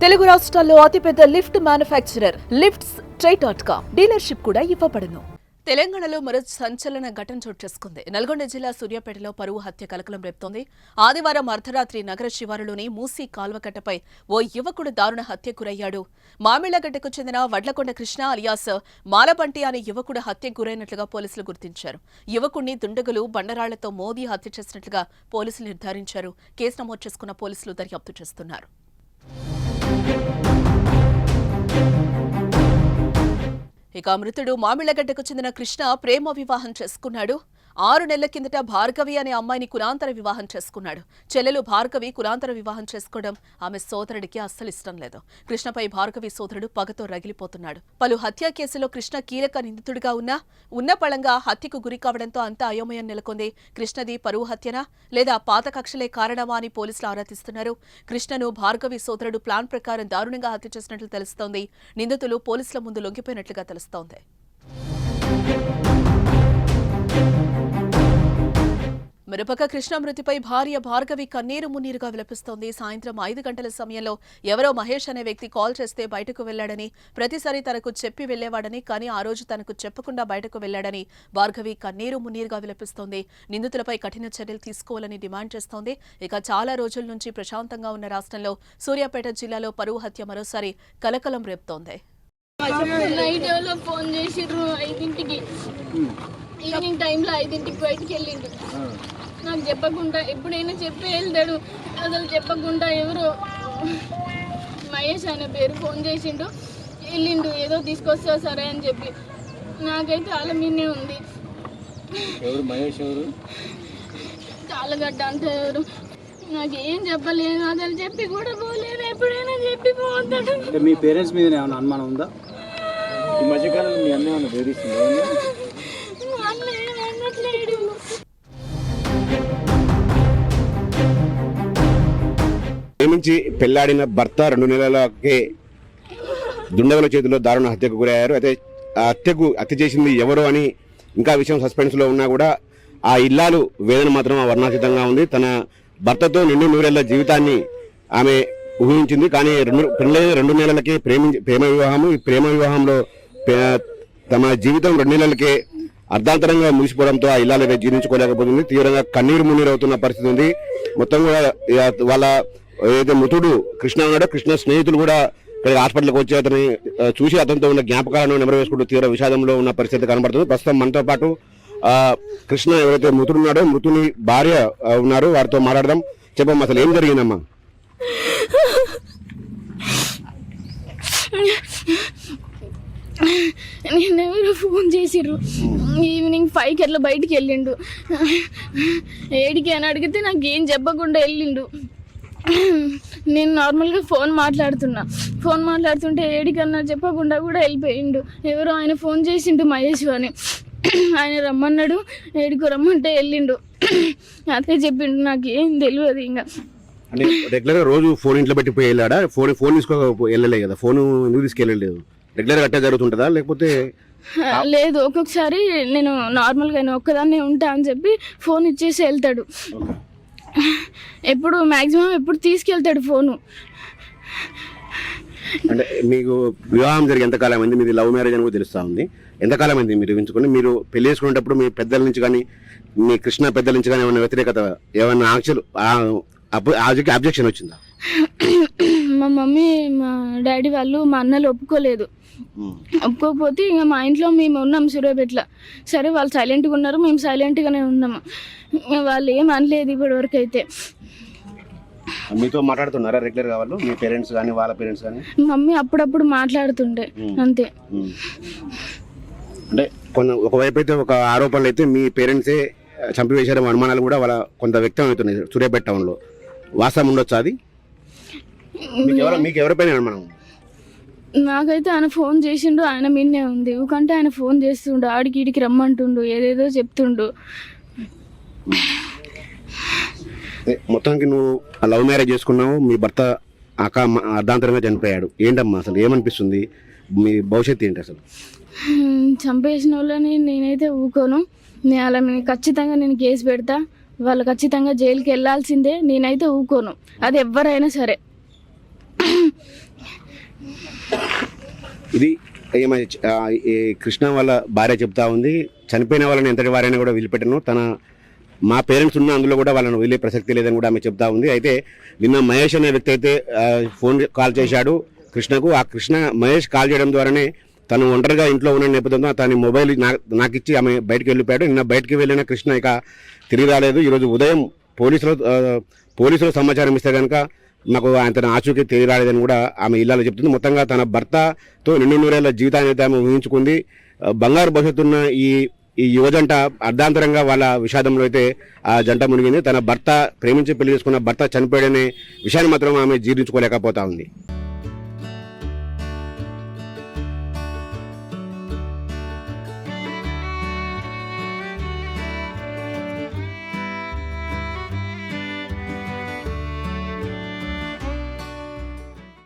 తెలుగు రాష్ట్రాల్లో అతిపెద్ద lift manufacturer lifts ట్రై.com dealership కూడా ఇవ్వబడును. తెలంగాణలో మరో సంచలన ఘటన చోటు చేసుకుంది. నల్గొండ జిల్లా సూర్యాపేటలో పరువు హత్య కలకలం రేపుతోంది. ఆదివారం అర్ధరాత్రి నగర శివారులోని మూసీ కాల్వకట్టపై ఓ యువకుడు దారుణ హత్యకు గురయ్యాడు. మామిళ్లగడ్డకు చెందిన వడ్లకొండ కృష్ణ అలియాస్ మాలబంటి అనే యువకుడు హత్యకు గురైనట్లుగా పోలీసులు గుర్తించారు. యువకుడిని దుండగులు బండరాళ్లతో మోదీ హత్య చేసినట్లుగా పోలీసులు నిర్ధారించారు. కేసు నమోదు చేసుకున్న పోలీసులు దర్యాప్తు చేస్తున్నారు. ఇక మృతుడు మామిళ్లగడ్డకు చెందిన కృష్ణ ప్రేమ వివాహం చేసుకున్నాడు. 6 నెలల కిందట భార్గవి అనే అమ్మాయిని కులాంతర వివాహం చేసుకున్నాడు. చెల్లెలు భార్గవి కులాంతర వివాహం చేసుకోవడం ఆమె సోదరుడికి అస్సలు ఇష్టం లేదు. కృష్ణపై భార్గవి సోదరుడు పగతో రగిలిపోతున్నాడు. పలు హత్యా కేసులో కృష్ణ కీలక నిందితుడిగా ఉన్న పళంగా హత్యకు గురి కావడంతో అంతా అయోమయం నెలకొంది. కృష్ణది పరువు హత్యనా లేదా పాత కక్షలే కారణమా అని పోలీసులు ఆరా తీస్తున్నారు. కృష్ణను భార్గవి సోదరుడు ప్లాన్ ప్రకారం దారుణంగా హత్య చేసినట్లు తెలుస్తోంది. నిందితులు పోలీసుల ముందు లొంగిపోయినట్లుగా తెలుస్తోంది. మరోపక్క కృష్ణ మృతిపై భార్య భార్గవి కన్నీరు మున్నీరుగా విలపిస్తోంది. సాయంత్రం 5 గంటల సమయంలో ఎవరో మహేష్ అనే వ్యక్తి కాల్ చేస్తే బయటకు వెళ్లాడని, ప్రతిసారి తనకు చెప్పి వెళ్లేవాడని, కానీ ఆ రోజు తనకు చెప్పకుండా బయటకు వెళ్లాడని భార్గవి కన్నీరు మున్నీరుగా విలపిస్తోంది. నిందితులపై కఠిన చర్యలు తీసుకోవాలని డిమాండ్ చేస్తోంది. ఇక చాలా రోజుల నుంచి ప్రశాంతంగా ఉన్న రాష్ట్రంలో సూర్యాపేట జిల్లాలో పరువు హత్య మరోసారి కలకలం రేపుతోంది. ఈవినింగ్ టైంలో 5ంటికి బయటికి వెళ్ళిండు. నాకు చెప్పకుండా ఎప్పుడైనా చెప్పి వెళ్తాడు, అసలు చెప్పకుండా ఎవరో మహేష్ అనే పేరు ఫోన్ చేసిండు, వెళ్ళిండు ఏదో తీసుకొస్తా సరే అని చెప్పి. నాకైతే వాళ్ళ మీదే ఉంది. చాలగడ్డ అంటే ఎవరు నాకేం చెప్పలేదు, అసలు చెప్పి కూడా పోలేదు. ఎప్పుడైనా చెప్పి పోతాడు. మీ పేరెంట్స్ మీద ఏమైనా అనుమానం ఉందా? ఈ మధ్యకాలంలో మీ అన్న ఏమైనా బెదిరిస్తుందా? ప్రేమించి పెళ్లాడిన భర్త 2 నెలలకే దుండగుల చేతిలో దారుణ హత్యకు గురయ్యారు. అయితే ఆ హత్య చేసింది ఎవరు అని ఇంకా విషయం సస్పెన్స్ లో ఉన్నా కూడా ఆ ఇల్లాలు వేదన మాత్రం వర్ణాతీతంగా ఉంది. తన భర్తతో 2 జీవితాన్ని ఆమె ఊహించింది. కానీ 2 నెలలకే ప్రేమ వివాహం. ఈ ప్రేమ వివాహంలో తమ జీవితం 2 నెలలకే అర్ధాంతరంగా ముగిసిపోవడంతో ఆ ఇల్లాలు జీర్ణించుకోలేకపోతుంది. తీవ్రంగా కన్నీరు మున్నీరు అవుతున్న పరిస్థితి ఉంది. మొత్తం కూడా వాళ్ళ ఏదైతే మృతుడు కృష్ణ ఉన్నాడో, కృష్ణ స్నేహితులు కూడా ఇక్కడ హాస్పిటల్కి వచ్చి అతని చూసి అతనితో ఉన్న జ్ఞాపకాలను నెమరవేసుకుంటూ తీవ్ర విషాదంలో ఉన్న పరిస్థితి కనబడుతుంది. ప్రస్తుతం మనతో పాటు కృష్ణ ఎవరైతే మృతుడు ఉన్నాడో, మృతుని భార్య ఉన్నారు, వారితో మాట్లాడదాం. చెప్పమ్మా, అసలు ఏం జరిగిందమ్మా? నేనెవరో ఫోన్ చేసిర్రు. ఈవినింగ్ 5కి అట్లా బయటికి వెళ్ళిండు. 7కి అని అడిగితే నాకు ఏం చెప్పకుండా వెళ్ళిండు. నేను నార్మల్గా ఫోన్ మాట్లాడుతుంటే 7కి అన్నా చెప్పకుండా కూడా వెళ్ళిపోయిండు. ఎవరో ఆయన ఫోన్ చేసిండు మహేష్ అని, ఆయన రమ్మన్నాడు. 7కి రమ్మంటే వెళ్ళిండు. అదే చెప్పిండు, నాకు ఏం తెలియదు. ఇంకా అంటే రెగ్యులర్గా రోజు ఫోన్ ఇంట్లో పెట్టి పోయి వెళ్ళాడా? ఫోన్ తీసుకో వెళ్ళలే కదా, ఫోన్ ఎందుకు తీసుకెళ్ళలేదు? రెగ్యులర్గా అట్టే జరుగుతుంటుందా లేకపోతే? లేదు, ఒక్కొక్కసారి నేను నార్మల్గా ఒక్కదాన్నే ఉంటా అని చెప్పి ఫోన్ ఇచ్చేసి వెళ్తాడు. ఎప్పుడు మ్యాక్సిమం ఎప్పుడు తీసుకెళ్తాడు ఫోను. అంటే మీకు వివాహం జరిగి ఎంతకాలం అయింది? మీది లవ్ మ్యారేజ్ అని కూడా తెలుస్తా ఉంది. ఎంతకాలం అయింది మీరు ఊహించుకోండి? మీరు పెళ్లి చేసుకునేటప్పుడు మీ పెద్దల నుంచి కానీ, మీ కృష్ణ పెద్దల నుంచి కానీ ఏమైనా వ్యతిరేకత, ఏమైనా ఆబ్జెక్షన్ వచ్చిందా? మా మమ్మీ, మా డాడీ వాళ్ళు, మా అన్నలు ఒప్పుకోకపోతే ఇంకా మా ఇంట్లో మేము ఉన్నాం సూర్యాపేటలో. సరే, వాళ్ళు సైలెంట్గా ఉన్నారు, మేము సైలెంట్గానే ఉన్నాము. వాళ్ళు ఏం అనలేదు ఇప్పటి వరకు అయితే. మీతో మాట్లాడుతున్నారా రెగ్యులర్గా వాళ్ళు, మీ పేరెంట్స్ కానీ వాళ్ళ పేరెంట్స్ కానీ? మమ్మీ అప్పుడప్పుడు మాట్లాడుతుండే, అంతే. అంటే ఒకవైపు అయితే ఒక ఆరోపణలు అయితే మీ పేరెంట్సే చంపివేశారు అనుమానాలు కూడా వాళ్ళ కొంత వ్యక్తం అవుతున్నాయి సూర్యాపేట టౌన్లో. వాస్తవం ఉండొచ్చు అది? మీకు ఎవరిపైన అనుమానం? నాకైతే ఆయన ఫోన్ చేసిండు, ఆయన మీదే ఉంది. ఎందుకంటే ఆయన ఫోన్ చేస్తుండు, ఆడికి ఈడికి రమ్మంటుండు, ఏదేదో చెప్తుండు. మొత్తానికి నువ్వు లవ్ మ్యారేజ్ చేసుకున్నావు, మీ భర్త అర్ధాంతరంగా చనిపోయాడు. ఏంటమ్మా అసలు ఏమనిపిస్తుంది? మీ భవిష్యత్తు ఏంటి అసలు? చంపేసిన వాళ్ళని నేనైతే ఊకోను. అలా ఖచ్చితంగా నేను కేసు పెడతా. వాళ్ళు ఖచ్చితంగా జైలుకి వెళ్ళాల్సిందే. నేనైతే ఊకోను, అది ఎవరైనా సరే. ఇది ఈ కృష్ణ వాళ్ళ భార్య చెప్తా ఉంది, చనిపోయిన వాళ్ళని ఎంతటి వారైనా కూడా వదిలిపెట్టను, మా పేరెంట్స్ ఉన్న అందులో కూడా వాళ్ళని వదిలే ప్రసక్తి లేదని కూడా ఆమె చెప్తా ఉంది. అయితే నిన్న మహేష్ అనే వ్యక్తి అయితే ఫోన్ కాల్ చేశాడు కృష్ణకు. ఆ మహేష్ కాల్ చేయడం ద్వారానే తను ఒంటరిగా ఇంట్లో ఉన్న నేపథ్యంలో తన మొబైల్ నాకు ఇచ్చి ఆమె బయటకు వెళ్ళిపోయాడు. నిన్న బయటకు వెళ్ళిన కృష్ణ ఇక తిరిగి రాలేదు. ఈరోజు ఉదయం పోలీసులు సమాచారం ఇస్తే కనుక నాకు ఆయన ఆచూకీ తిరిగి రాలేదని కూడా ఆమె ఇల్లాలో చెప్తుంది. మొత్తంగా తన భర్తతో 200 జీవితాన్ని అయితే ఆమె ఊహించుకుంది. బంగారు భవిష్యత్తున్న ఈ యువజంట అర్ధాంతరంగా వాళ్ళ విషాదంలో అయితే ఆ జంట మునిగింది. తన భర్త ప్రేమించి పెళ్లి చేసుకున్న భర్త చనిపోయాడనే విషయాన్ని మాత్రం ఆమె జీర్ణించుకోలేకపోతా ఉంది.